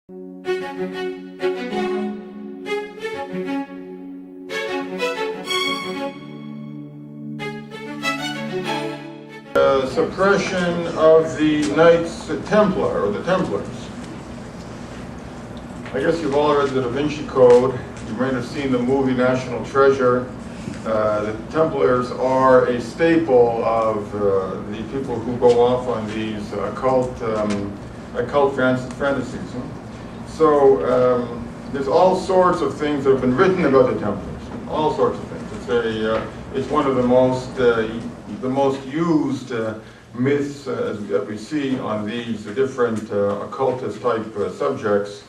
Suppression of the Knights Templar, or the Templars. I guess you've all read the Da Vinci Code. You might have seen the movie National Treasure. The Templars are a staple of the people who go off on these occult fantasies. So there's all sorts of things that have been written about the Templars. All sorts of things. It's one of the most used myths that we see on these different occultist type subjects.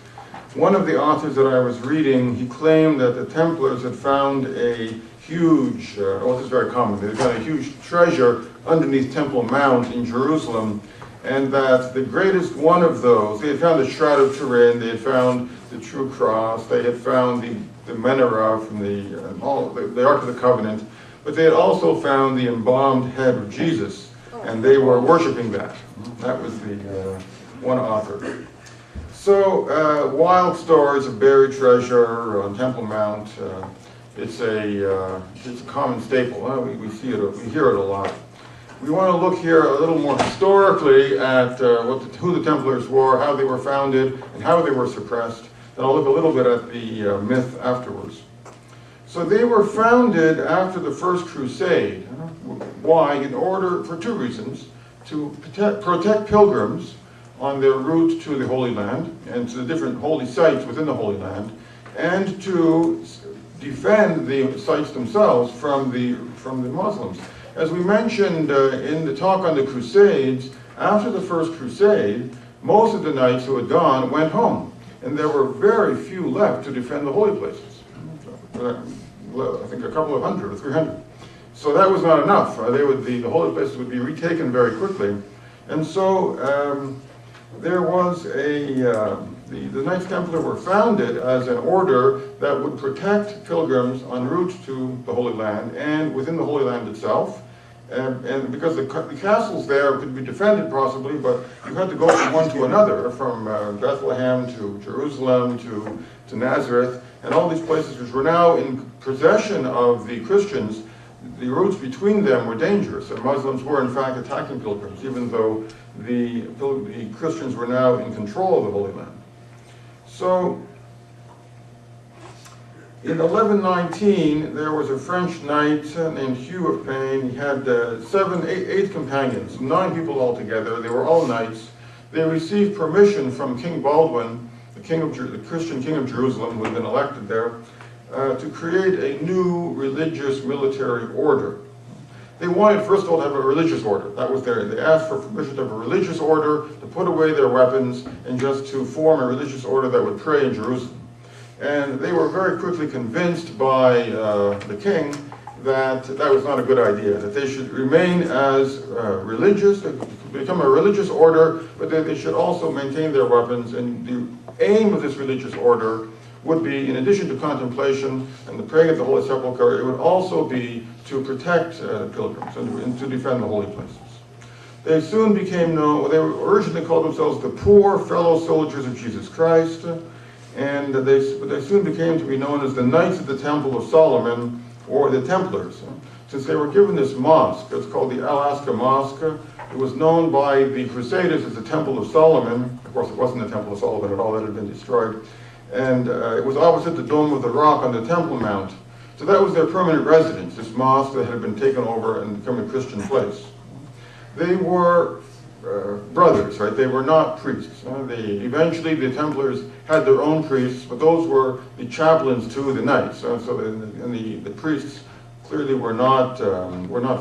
One of the authors that I was reading, he claimed that the Templars had found a huge, this is very common, they found a huge treasure underneath Temple Mount in Jerusalem, and that the greatest one of those, they had found the Shroud of Turin, they had found the True Cross, they had found the menorah from the Ark of the Covenant, but they had also found the embalmed head of Jesus, and they were worshiping that. That was the one author. So, wild stories of buried treasure on Temple Mount. It's a common staple. We see it. We hear it a lot. We want to look here a little more historically at who the Templars were, how they were founded, and how they were suppressed. Then I'll look a little bit at the myth afterwards. So they were founded after the First Crusade. Why? In order, for two reasons: to protect pilgrims on their route to the Holy Land and to the different holy sites within the Holy Land, and to defend the sites themselves from the Muslims. As we mentioned in the talk on the Crusades, after the First Crusade, most of the knights who had gone went home, and there were very few left to defend the holy places. I think a couple of hundred or 300. So that was not enough. The holy places would be retaken very quickly, and so there was the Knights Templar were founded as an order that would protect pilgrims en route to the Holy Land and within the Holy Land itself. And because the castles there could be defended possibly, but you had to go from one to another, from Bethlehem to Jerusalem to Nazareth, and all these places which were now in possession of the Christians. The routes between them were dangerous, and Muslims were in fact attacking pilgrims, even though the Christians were now in control of the Holy Land. So, in 1119, there was a French knight named Hugh of Pain. He had eight companions, 9 people altogether. They were all knights. They received permission from King Baldwin, the Christian king of Jerusalem, who had been elected there, to create a new religious military order. They wanted, first of all, to have a religious order. That was they asked for permission to have a religious order, to put away their weapons, and just to form a religious order that would pray in Jerusalem. And they were very quickly convinced by the king that that was not a good idea, that they should remain as religious, become a religious order, but that they should also maintain their weapons. And the aim of this religious order would be, in addition to contemplation and the praying at the Holy Sepulchre, it would also be to protect pilgrims and to defend the holy places. They soon became known, they originally called themselves the Poor Fellow Soldiers of Jesus Christ, and they soon became to be known as the Knights of the Temple of Solomon, or the Templars. Since they were given this mosque, it's called the Al-Aqsa Mosque. It was known by the Crusaders as the Temple of Solomon. Of course, it wasn't the Temple of Solomon at all, that had been destroyed. And it was opposite the Dome of the Rock on the Temple Mount. So that was their permanent residence, this mosque that had been taken over and become a Christian place. They were brothers, right? They were not priests. Eventually the Templars had their own priests, but those were the chaplains to the knights. So the priests clearly were not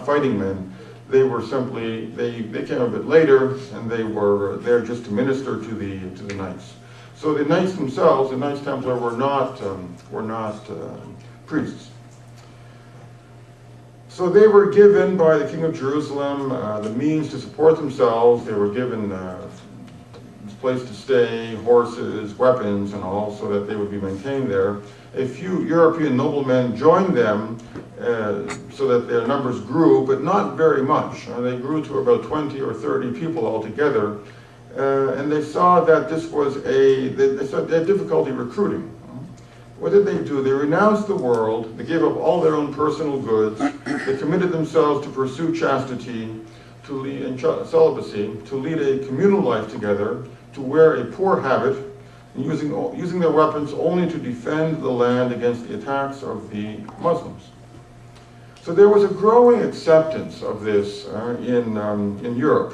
fighting men. They were simply, they came a bit later, and they were there just to minister to the knights. So the knights themselves, the Knights Templar, were not priests. So they were given by the King of Jerusalem the means to support themselves. They were given this place to stay, horses, weapons, and all, so that they would be maintained there. A few European noblemen joined them so that their numbers grew, but not very much. They grew to about 20 or 30 people altogether. and they saw that this was they had difficulty recruiting. What did they do? They renounced the world, they gave up all their own personal goods, they committed themselves to pursue chastity, to lead in celibacy, to lead a communal life together, to wear a poor habit, and using their weapons only to defend the land against the attacks of the Muslims. So there was a growing acceptance of this in Europe.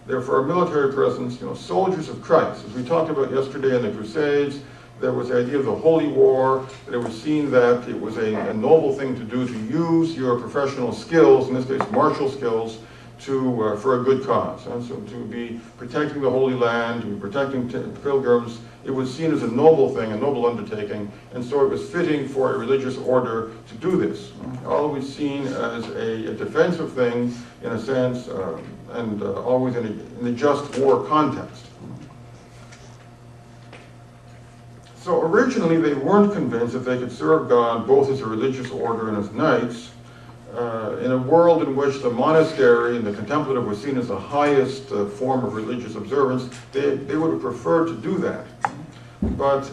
Therefore, a military presence, soldiers of Christ, as we talked about yesterday in the Crusades. There was the idea of the Holy War, that it was seen that it was a noble thing to do, to use your professional skills, in this case martial skills, for a good cause. And so to be protecting the Holy Land, to be protecting pilgrims, it was seen as a noble thing, a noble undertaking, and so it was fitting for a religious order to do this. Always seen as a defensive thing, in a sense, and always in a just war context. So originally they weren't convinced that they could serve God both as a religious order and as knights. In a world in which the monastery and the contemplative was seen as the highest form of religious observance, they would have preferred to do that. But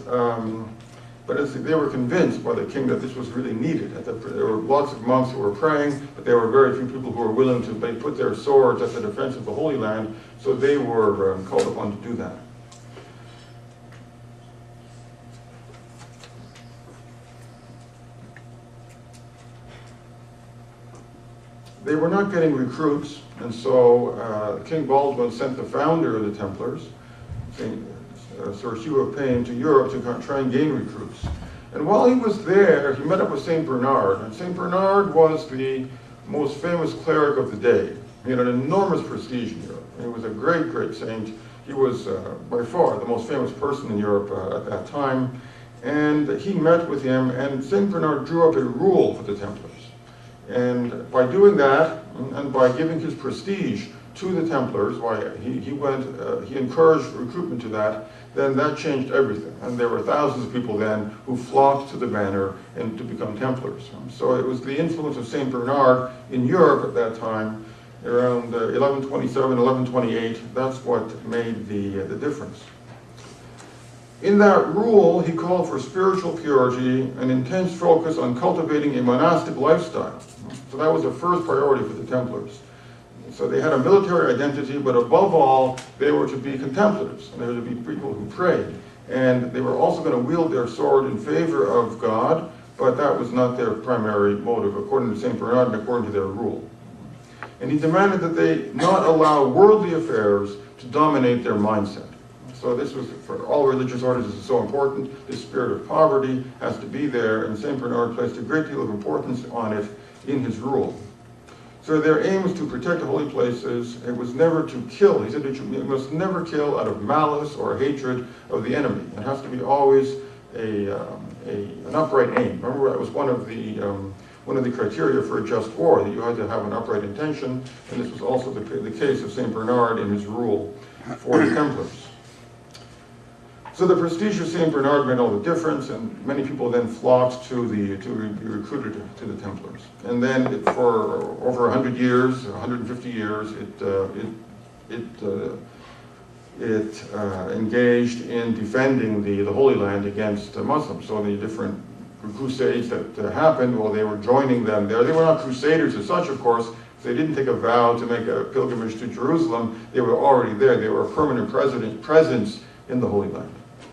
as they were convinced by the king that this was really needed. There were lots of monks who were praying, but there were very few people who were willing to put their swords at the defense of the Holy Land, so they were called upon to do that. They were not getting recruits, and so King Baldwin sent the founder of the Templars, Sir Hugh of Payne, to Europe to try and gain recruits. And while he was there, he met up with St. Bernard, and St. Bernard was the most famous cleric of the day. He had an enormous prestige in Europe. He was a great, great saint. He was by far the most famous person in Europe at that time. And he met with him, and St. Bernard drew up a rule for the Templars. And by doing that, and by giving his prestige to the Templars, he encouraged recruitment to that, then that changed everything. And there were thousands of people then who flocked to the banner and to become Templars. So it was the influence of St. Bernard in Europe at that time, around 1127, 1128, that's what made the difference. In that rule, he called for spiritual purity, an intense focus on cultivating a monastic lifestyle. So that was the first priority for the Templars. So they had a military identity, but above all, they were to be contemplatives, and they were to be people who prayed. And they were also going to wield their sword in favor of God, but that was not their primary motive, according to St. Bernard and according to their rule. And he demanded that they not allow worldly affairs to dominate their mindset. So this was, for all religious orders, this is so important. This spirit of poverty has to be there, and St. Bernard placed a great deal of importance on it in his rule. So their aim was to protect the holy places. It was never to kill. He said it must never kill out of malice or hatred of the enemy. It has to be always an upright aim. Remember, that was one of the criteria for a just war, that you had to have an upright intention, and this was also the case of St. Bernard in his rule for the Templars. So the prestige of St. Bernard made all the difference, and many people then flocked to be recruited to the Templars. And then for over 100 years, 150 years, it engaged in defending the Holy Land against Muslims. So the different crusades that happened, well, they were joining them there. They were not crusaders as such, of course. They didn't take a vow to make a pilgrimage to Jerusalem. They were already there. They were a permanent presence in the Holy Land.